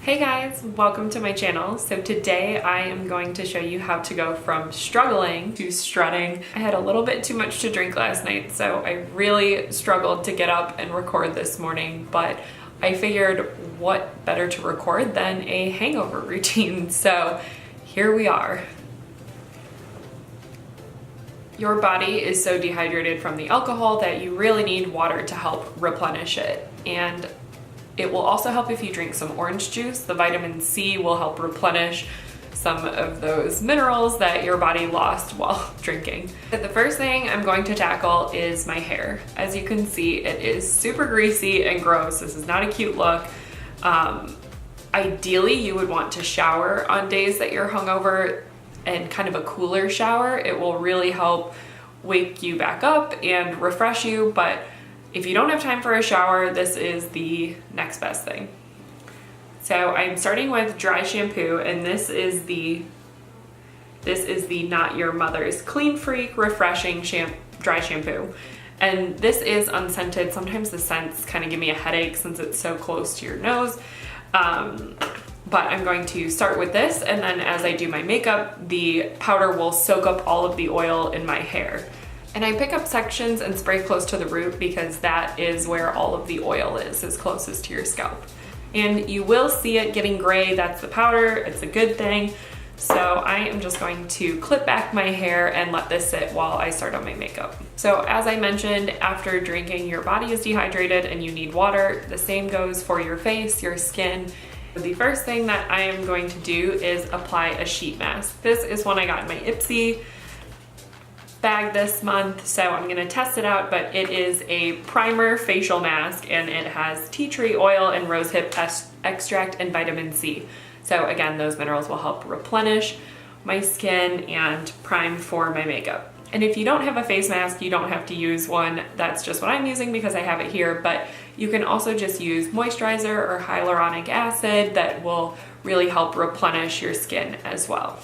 Hey guys, welcome to my channel. So today I am going to show you how to go from struggling to strutting. I had a little bit too much to drink last night, so I really struggled to get up and record this morning, but I figured what better to record than a hangover routine. So here we are. Your body is so dehydrated from the alcohol that you really need water to help replenish it. And it will also help if you drink some orange juice. The vitamin C will help replenish some of those minerals that your body lost while drinking. But the first thing I'm going to tackle is my hair. As you can see, it is super greasy and gross. This is not a cute look. Ideally, you would want to shower on days that you're hungover, and kind of a cooler shower. It will really help wake you back up and refresh you, but if you don't have time for a shower, this is the next best thing. So I'm starting with dry shampoo, and this is the Not Your Mother's Clean Freak Refreshing Dry Shampoo. And this is unscented. Sometimes the scents kind of give me a headache since it's so close to your nose. But I'm going to start with this, and then as I do my makeup, the powder will soak up all of the oil in my hair. And I pick up sections and spray close to the root because that is where all of the oil is closest to your scalp. And you will see it getting gray. That's the powder. It's a good thing. So I am just going to clip back my hair and let this sit while I start on my makeup. So as I mentioned, after drinking, your body is dehydrated and you need water. The same goes for your face, your skin. The first thing that I am going to do is apply a sheet mask. This is one I got in my Ipsy bag this month, so I'm gonna test it out, but it is a primer facial mask and it has tea tree oil and rosehip extract and vitamin C. So again, those minerals will help replenish my skin and prime for my makeup. And if you don't have a face mask, you don't have to use one. That's just what I'm using because I have it here, but you can also just use moisturizer or hyaluronic acid that will really help replenish your skin as well.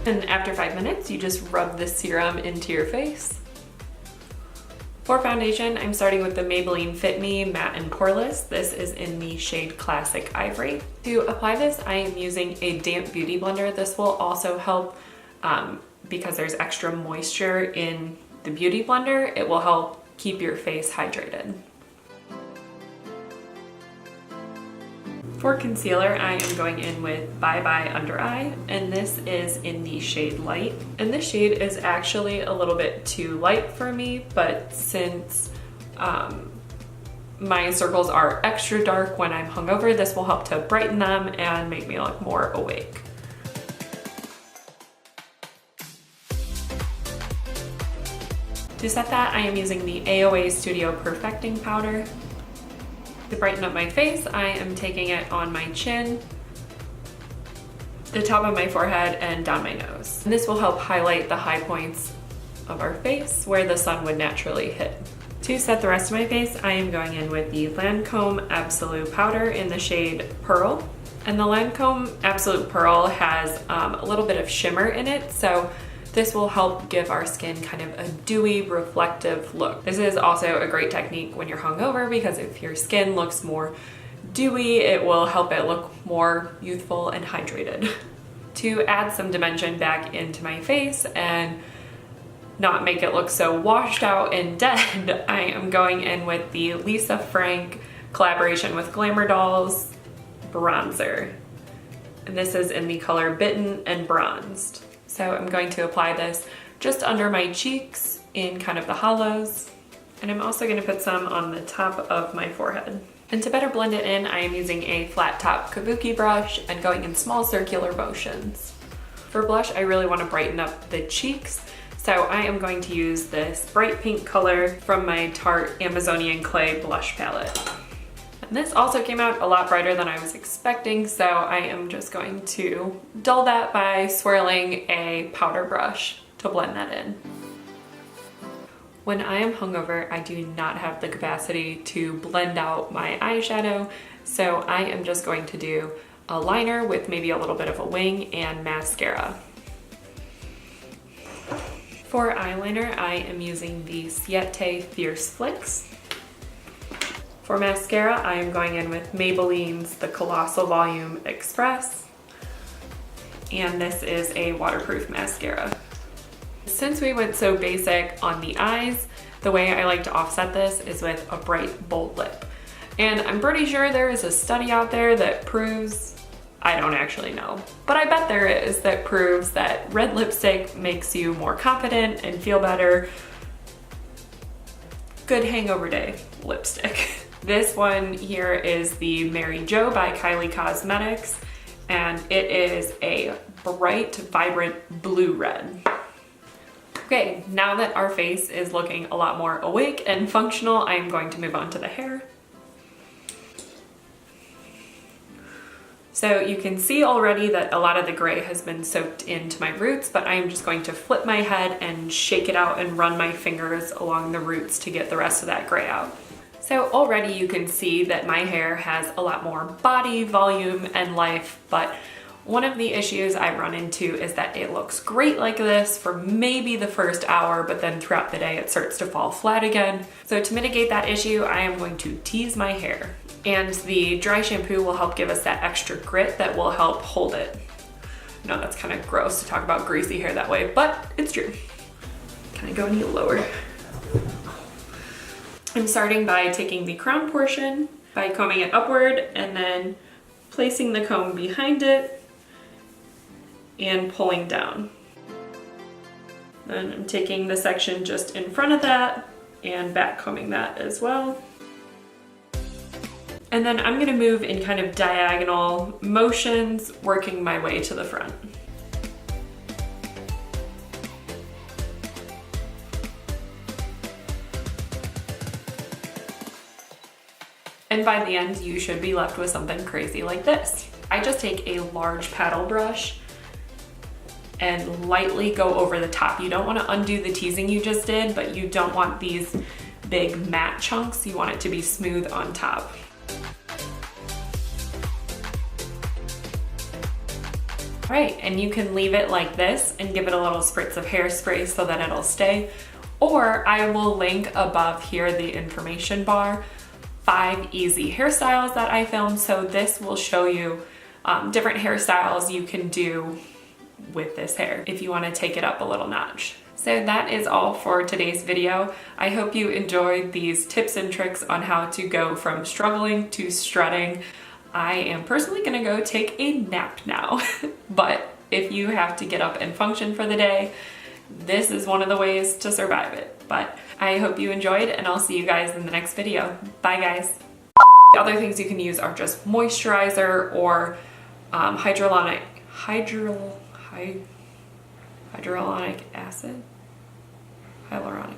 And after 5 minutes, you just rub this serum into your face. For foundation, I'm starting with the Maybelline Fit Me Matte and Poreless. This is in the shade Classic Ivory. To apply this, I am using a damp beauty blender. This will also help because there's extra moisture in the beauty blender. It will help keep your face hydrated. For concealer, I am going in with Bye Bye Under Eye, and this is in the shade Light. And this shade is actually a little bit too light for me, but since my circles are extra dark when I'm hungover, this will help to brighten them and make me look more awake. To set that, I am using the AOA Studio Perfecting Powder. To brighten up my face, I am taking it on my chin, the top of my forehead, and down my nose. And this will help highlight the high points of our face where the sun would naturally hit. To set the rest of my face, I am going in with the Lancome Absolute Powder in the shade Pearl. And the Lancome Absolute Pearl has a little bit of shimmer in it, so this will help give our skin kind of a dewy, reflective look. This is also a great technique when you're hungover because if your skin looks more dewy, it will help it look more youthful and hydrated. To add some dimension back into my face and not make it look so washed out and dead, I am going in with the Lisa Frank collaboration with Glamour Dolls bronzer. And this is in the color Bitten and Bronzed. So I'm going to apply this just under my cheeks in kind of the hollows. And I'm also going to put some on the top of my forehead. And to better blend it in, I am using a flat top kabuki brush and going in small circular motions. For blush, I really want to brighten up the cheeks. So I am going to use this bright pink color from my Tarte Amazonian Clay blush palette. And this also came out a lot brighter than I was expecting, so I am just going to dull that by swirling a powder brush to blend that in. When I am hungover, I do not have the capacity to blend out my eyeshadow, so I am just going to do a liner with maybe a little bit of a wing and mascara. For eyeliner, I am using the Siete Fierce Flicks. For mascara, I am going in with Maybelline's The Colossal Volume Express. And this is a waterproof mascara. Since we went so basic on the eyes, the way I like to offset this is with a bright, bold lip. And I'm pretty sure there is a study out there that proves, I don't actually know, but I bet there is, that proves that red lipstick makes you more confident and feel better. Good hangover day lipstick. This one here is the Mary Jo by Kylie Cosmetics, and it is a bright, vibrant blue red. Okay, now that our face is looking a lot more awake and functional, I am going to move on to the hair. So you can see already that a lot of the gray has been soaked into my roots, but I am just going to flip my head and shake it out and run my fingers along the roots to get the rest of that gray out. So already you can see that my hair has a lot more body, volume, and life, but one of the issues I run into is that it looks great like this for maybe the first hour, but then throughout the day it starts to fall flat again. So to mitigate that issue, I am going to tease my hair. And the dry shampoo will help give us that extra grit that will help hold it. I know that's kind of gross to talk about greasy hair that way, but it's true. Can I go any lower? I'm starting by taking the crown portion, by combing it upward, and then placing the comb behind it and pulling down. Then I'm taking the section just in front of that and back combing that as well. And then I'm gonna move in kind of diagonal motions, working my way to the front. And by the end, you should be left with something crazy like this. I just take a large paddle brush and lightly go over the top. You don't want to undo the teasing you just did, but you don't want these big matte chunks. You want it to be smooth on top. All right, and you can leave it like this and give it a little spritz of hairspray so that it'll stay. Or I will link above here the information bar, 5 easy hairstyles that I filmed. So this will show you different hairstyles you can do with this hair if you want to take it up a little notch. So that is all for today's video. I hope you enjoyed these tips and tricks on how to go from struggling to strutting. I am personally gonna go take a nap now, but if you have to get up and function for the day, this is one of the ways to survive it. But I hope you enjoyed, and I'll see you guys in the next video. Bye guys. The other things you can use are just moisturizer or hyaluronic acid. Hyaluronic.